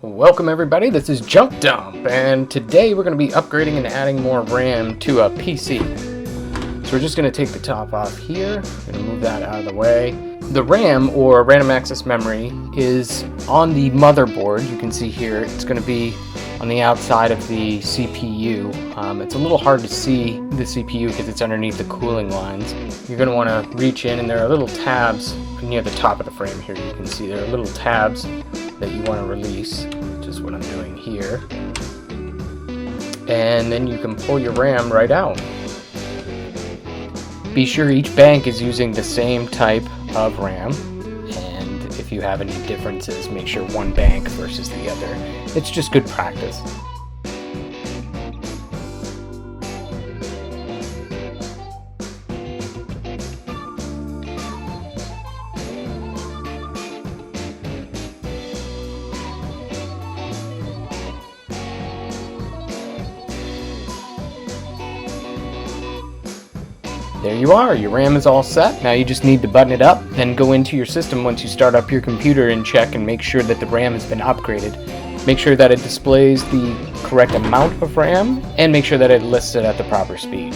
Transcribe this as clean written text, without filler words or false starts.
Welcome everybody, this is Junk Dump, and today we're going to be upgrading and adding more RAM to a PC. So we're just going to take the top off here, I'm going to move that out of the way. The RAM, or random access memory, is on the motherboard. You can see here it's going to be on the outside of the CPU. It's a little hard to see the CPU because it's underneath the cooling lines. You're going to want to reach in, and there are little tabs near the top of the frame here. You can see there are little tabs that you want to release, which is what I'm doing here. And then you can pull your RAM right out. Be sure each bank is using the same type of RAM, and if you have any differences, make sure one bank versus the other. It's just good practice. There you are, your RAM is all set. Now you just need to button it up, then go into your system once you start up your computer and check and make sure that the RAM has been upgraded. Make sure that it displays the correct amount of RAM, and make sure that it lists it at the proper speed.